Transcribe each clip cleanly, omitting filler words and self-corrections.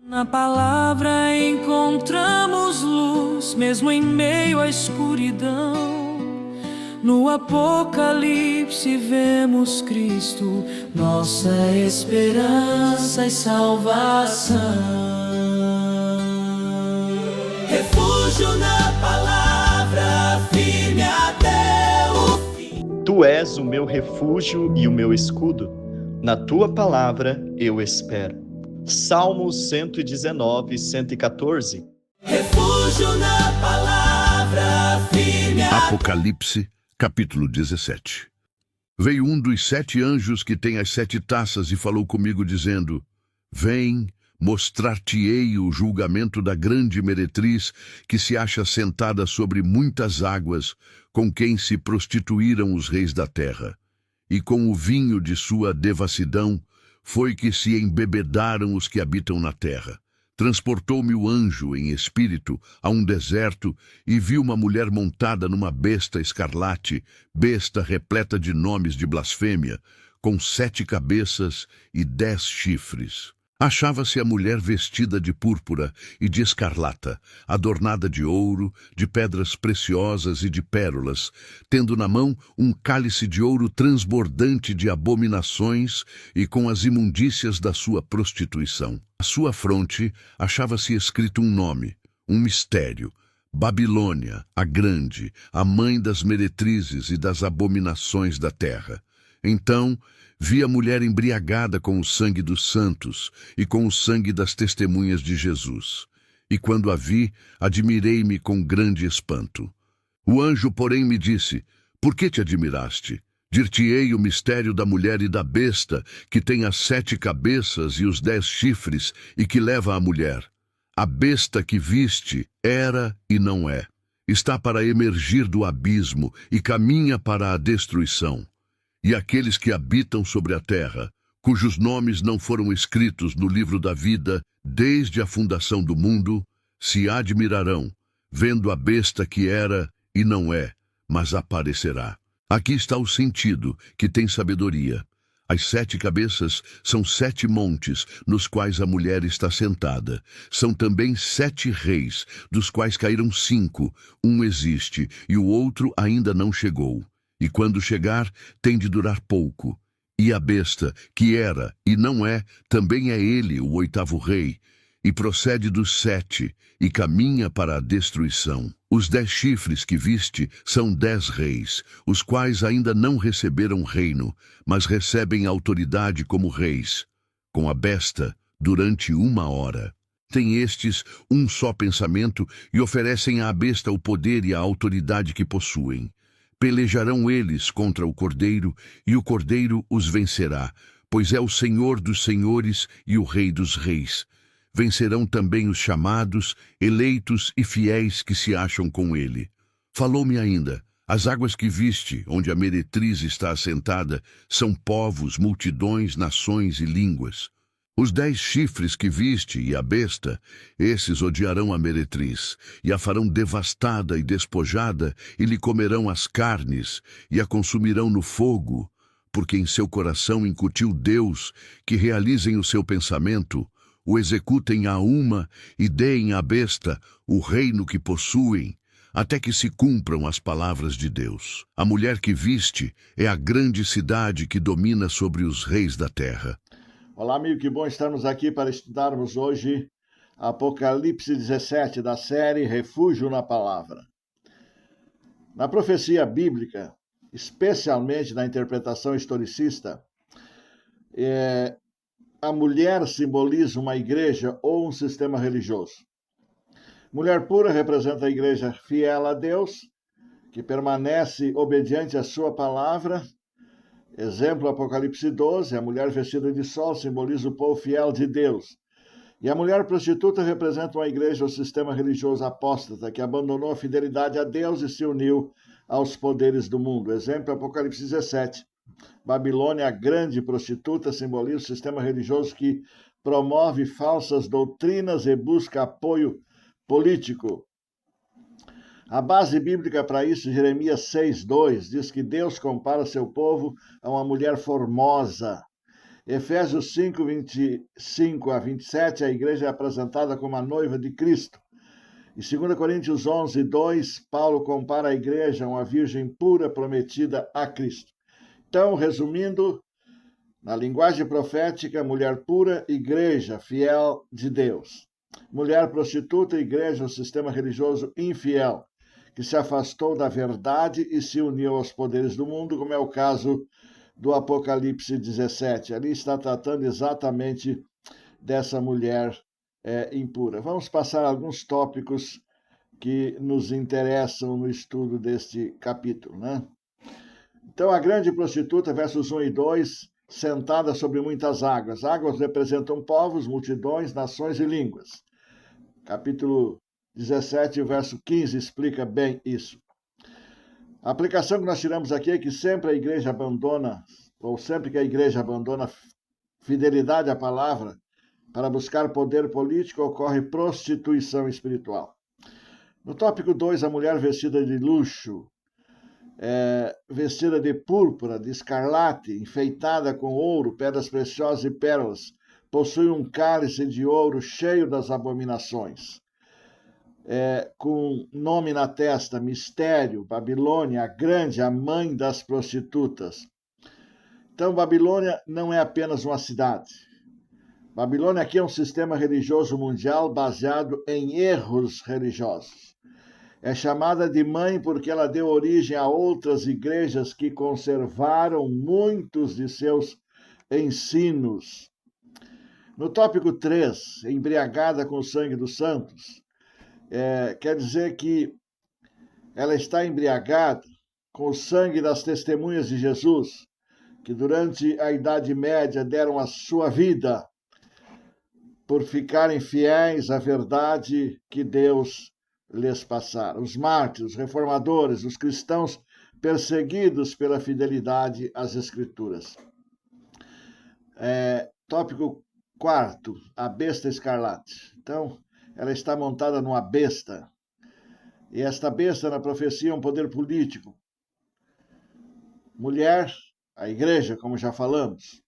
Na palavra encontramos luz, mesmo em meio à escuridão. No Apocalipse vemos Cristo, nossa esperança e salvação. Refúgio na palavra, firme até o fim. Tu és o meu refúgio e o meu escudo. Na tua palavra eu espero. Salmos 119, 114. Refúgio na palavra, firme até... Apocalipse, capítulo 17. Veio um dos 7 anjos que tem as 7 taças e falou comigo, dizendo: Vem, mostrar-te-ei o julgamento da grande meretriz, que se acha sentada sobre muitas águas, com quem se prostituíram os reis da terra. E com o vinho de sua devassidão foi que se embebedaram os que habitam na terra. Transportou-me o anjo em espírito a um deserto e vi uma mulher montada numa besta escarlate, besta repleta de nomes de blasfêmia, com 7 cabeças e 10 chifres. Achava-se a mulher vestida de púrpura e de escarlata, adornada de ouro, de pedras preciosas e de pérolas, tendo na mão um cálice de ouro transbordante de abominações e com as imundícias da sua prostituição. À sua fronte achava-se escrito um nome, um mistério: Babilônia, a Grande, a mãe das meretrizes e das abominações da terra. Então vi a mulher embriagada com o sangue dos santos e com o sangue das testemunhas de Jesus. E quando a vi, admirei-me com grande espanto. O anjo, porém, me disse: Por que te admiraste? Dir-te-ei o mistério da mulher e da besta, que tem as 7 cabeças e os 10 chifres, e que leva a mulher. A besta que viste era e não é. Está para emergir do abismo e caminha para a destruição. E aqueles que habitam sobre a terra, cujos nomes não foram escritos no livro da vida desde a fundação do mundo, se admirarão, vendo a besta que era e não é, mas aparecerá. Aqui está o sentido, que tem sabedoria. As 7 cabeças são 7 montes, nos quais a mulher está sentada. São também 7 reis, dos quais caíram 5. Um existe, e o outro ainda não chegou. E quando chegar, tem de durar pouco. E a besta, que era e não é, também é ele, o 8º rei, e procede dos 7, e caminha para a destruição. Os 10 chifres que viste são 10 reis, os quais ainda não receberam reino, mas recebem autoridade como reis, com a besta, durante 1 hora. Têm estes um só pensamento e oferecem à besta o poder e a autoridade que possuem. Pelejarão eles contra o Cordeiro, e o Cordeiro os vencerá, pois é o Senhor dos senhores e o Rei dos reis. Vencerão também os chamados, eleitos e fiéis que se acham com ele. Falou-me ainda: as águas que viste, onde a meretriz está assentada, são povos, multidões, nações e línguas. Os 10 chifres que viste e a besta, esses odiarão a meretriz, e a farão devastada e despojada, e lhe comerão as carnes, e a consumirão no fogo, porque em seu coração incutiu Deus, que realizem o seu pensamento, o executem a uma e deem à besta o reino que possuem, até que se cumpram as palavras de Deus. A mulher que viste é a grande cidade que domina sobre os reis da terra. Olá, amigo, que bom estarmos aqui para estudarmos hoje Apocalipse 17, da série Refúgio na Palavra. Na profecia bíblica, especialmente na interpretação historicista, a mulher simboliza uma igreja ou um sistema religioso. Mulher pura representa a igreja fiel a Deus, que permanece obediente à sua palavra. Exemplo, Apocalipse 12, a mulher vestida de sol simboliza o povo fiel de Deus. E a mulher prostituta representa uma igreja ou sistema religioso apóstata que abandonou a fidelidade a Deus e se uniu aos poderes do mundo. Exemplo, Apocalipse 17. Babilônia, a grande prostituta, simboliza o sistema religioso que promove falsas doutrinas e busca apoio político. A base bíblica para isso, Jeremias 6:2, diz que Deus compara seu povo a uma mulher formosa. Efésios 5:25 a 27, a igreja é apresentada como a noiva de Cristo. Em 2 Coríntios 11:2, Paulo compara a igreja a uma virgem pura prometida a Cristo. Então, resumindo, na linguagem profética, mulher pura, igreja fiel de Deus. Mulher prostituta, igreja, um sistema religioso infiel, que se afastou da verdade e se uniu aos poderes do mundo, como é o caso do Apocalipse 17. Ali está tratando exatamente dessa mulher impura. Vamos passar alguns tópicos que nos interessam no estudo deste capítulo, né? Então, a grande prostituta, versos 1 e 2, sentada sobre muitas águas. Águas representam povos, multidões, nações e línguas. Capítulo 17, verso 15, explica bem isso. A aplicação que nós tiramos aqui é que sempre a igreja abandona, ou sempre que a igreja abandona fidelidade à palavra para buscar poder político, ocorre prostituição espiritual. No tópico 2, a mulher vestida de luxo, vestida de púrpura, de escarlate, enfeitada com ouro, pedras preciosas e pérolas, possui um cálice de ouro cheio das abominações. Com nome na testa, mistério, Babilônia, a grande, a mãe das prostitutas. Então, Babilônia não é apenas uma cidade. Babilônia aqui é um sistema religioso mundial baseado em erros religiosos. É chamada de mãe porque ela deu origem a outras igrejas que conservaram muitos de seus ensinos. No tópico 3, embriagada com o sangue dos santos, quer dizer que ela está embriagada com o sangue das testemunhas de Jesus, que durante a Idade Média deram a sua vida por ficarem fiéis à verdade que Deus lhes passara. Os mártires, os reformadores, os cristãos perseguidos pela fidelidade às Escrituras. Tópico 4, a besta escarlate. Então, ela está montada numa besta. E esta besta, na profecia, é um poder político. Mulher, a igreja, como já falamos.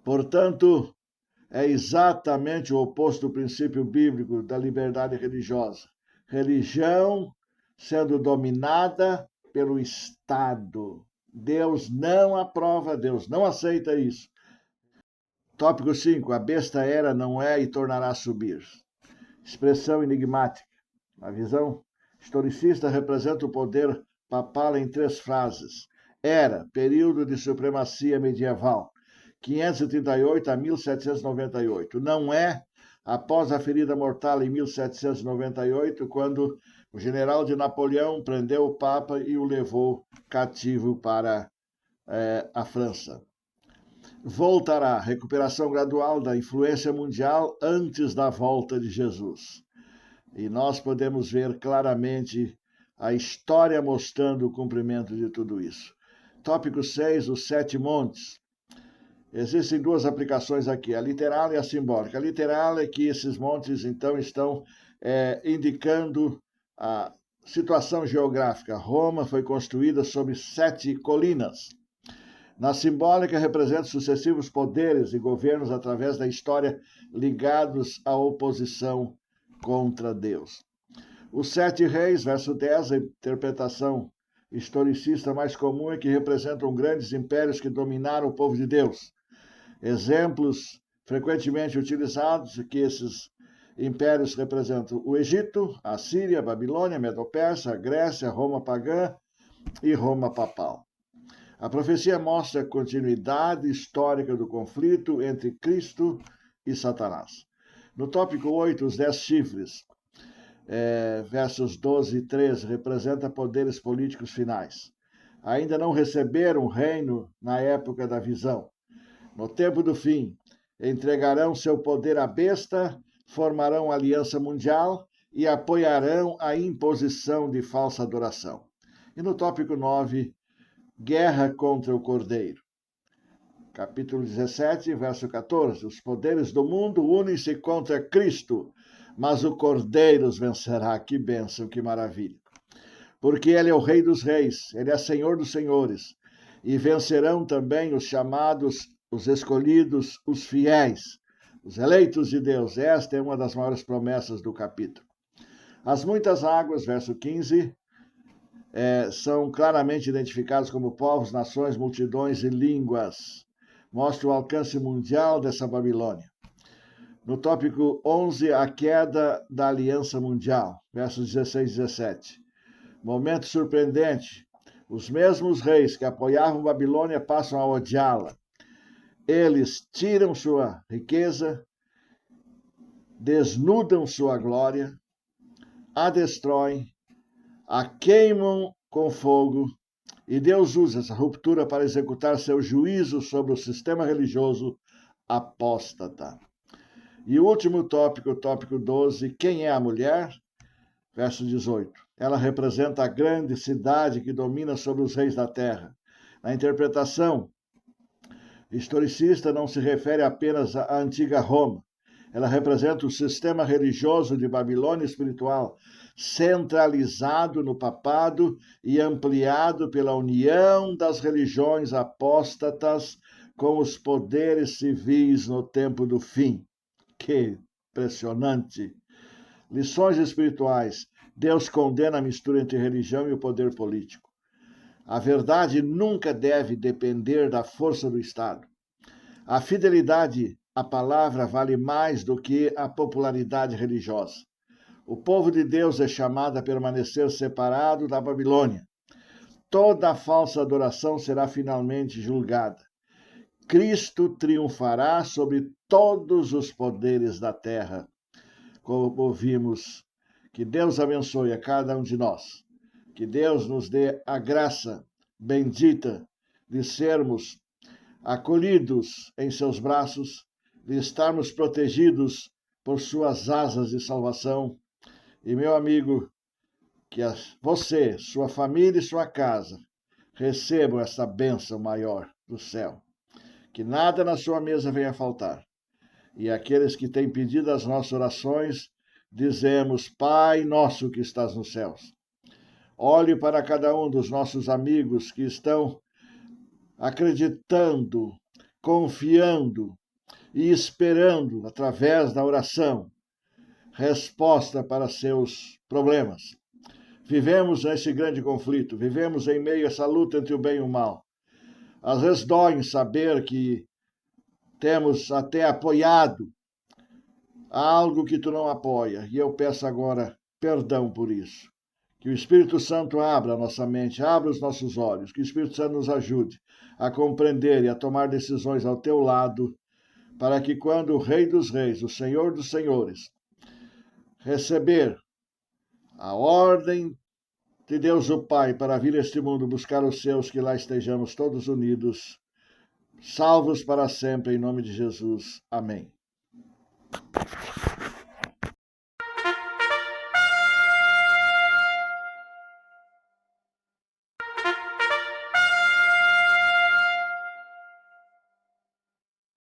Portanto, é exatamente o oposto do princípio bíblico da liberdade religiosa. Religião sendo dominada pelo Estado. Deus não aprova, Deus não aceita isso. Tópico 5. A besta era, não é e tornará a subir. Expressão enigmática. A visão historicista representa o poder papal em 3 frases. Era, período de supremacia medieval, 538 a 1798. Não é, após a ferida mortal em 1798, quando o general de Napoleão prendeu o Papa e o levou cativo para a França. Voltará, recuperação gradual da influência mundial antes da volta de Jesus. E nós podemos ver claramente a história mostrando o cumprimento de tudo isso. Tópico 6, os 7 montes. Existem 2 aplicações aqui, a literal e a simbólica. A literal é que esses montes, então, estão indicando a situação geográfica. Roma foi construída sobre 7 colinas. Na simbólica, representa sucessivos poderes e governos através da história ligados à oposição contra Deus. Os 7 reis, verso 10, a interpretação historicista mais comum é que representam grandes impérios que dominaram o povo de Deus. Exemplos frequentemente utilizados que esses impérios representam o Egito, a Síria, a Babilônia, a Medo-Persa, a Grécia, Roma pagã e Roma papal. A profecia mostra a continuidade histórica do conflito entre Cristo e Satanás. No tópico 8, os 10 chifres, versos 12 e 13, representa poderes políticos finais. Ainda não receberam o reino na época da visão. No tempo do fim, entregarão seu poder à besta, formarão aliança mundial e apoiarão a imposição de falsa adoração. E no tópico 9, guerra contra o Cordeiro. Capítulo 17, verso 14. Os poderes do mundo unem-se contra Cristo, mas o Cordeiro os vencerá. Que bênção, que maravilha. porque ele é o Rei dos Reis, ele é Senhor dos Senhores, e vencerão também os chamados, os escolhidos, os fiéis, os eleitos de Deus. Esta é uma das maiores promessas do capítulo. As muitas águas, verso 15, são claramente identificadas como povos, nações, multidões e línguas. Mostra o alcance mundial dessa Babilônia. No tópico 11, a queda da aliança mundial, versos 16 e 17. Momento surpreendente. Os mesmos reis que apoiavam Babilônia passam a odiá-la. Eles tiram sua riqueza, desnudam sua glória, a destroem, a queimam com fogo, e Deus usa essa ruptura para executar seu juízo sobre o sistema religioso apóstata. E o último tópico, o tópico 12, quem é a mulher? Verso 18. Ela representa a grande cidade que domina sobre os reis da terra. Na interpretação historicista, não se refere apenas à antiga Roma. Ela representa o sistema religioso de Babilônia espiritual, centralizado no papado e ampliado pela união das religiões apóstatas com os poderes civis no tempo do fim. Que impressionante! Lições espirituais. Deus condena a mistura entre religião e o poder político. A verdade nunca deve depender da força do Estado. A fidelidade à palavra vale mais do que a popularidade religiosa. O povo de Deus é chamado a permanecer separado da Babilônia. Toda falsa adoração será finalmente julgada. Cristo triunfará sobre todos os poderes da terra. Como ouvimos, que Deus abençoe a cada um de nós. Que Deus nos dê a graça bendita de sermos acolhidos em seus braços, de estarmos protegidos por suas asas de salvação. E, meu amigo, que você, sua família e sua casa recebam essa bênção maior do céu. Que nada na sua mesa venha faltar. E aqueles que têm pedido as nossas orações, dizemos: Pai nosso que estás nos céus. Olhe para cada um dos nossos amigos que estão acreditando, confiando e esperando, através da oração, resposta para seus problemas. Vivemos nesse grande conflito, vivemos em meio a essa luta entre o bem e o mal. Às vezes dói em saber que temos até apoiado algo que tu não apoia, e eu peço agora perdão por isso. Que o Espírito Santo abra a nossa mente, abra os nossos olhos, que o Espírito Santo nos ajude a compreender e a tomar decisões ao teu lado, para que quando o Rei dos Reis, o Senhor dos Senhores, receber a ordem de Deus o Pai para vir a este mundo buscar os seus, que lá estejamos todos unidos, salvos para sempre, em nome de Jesus. Amém.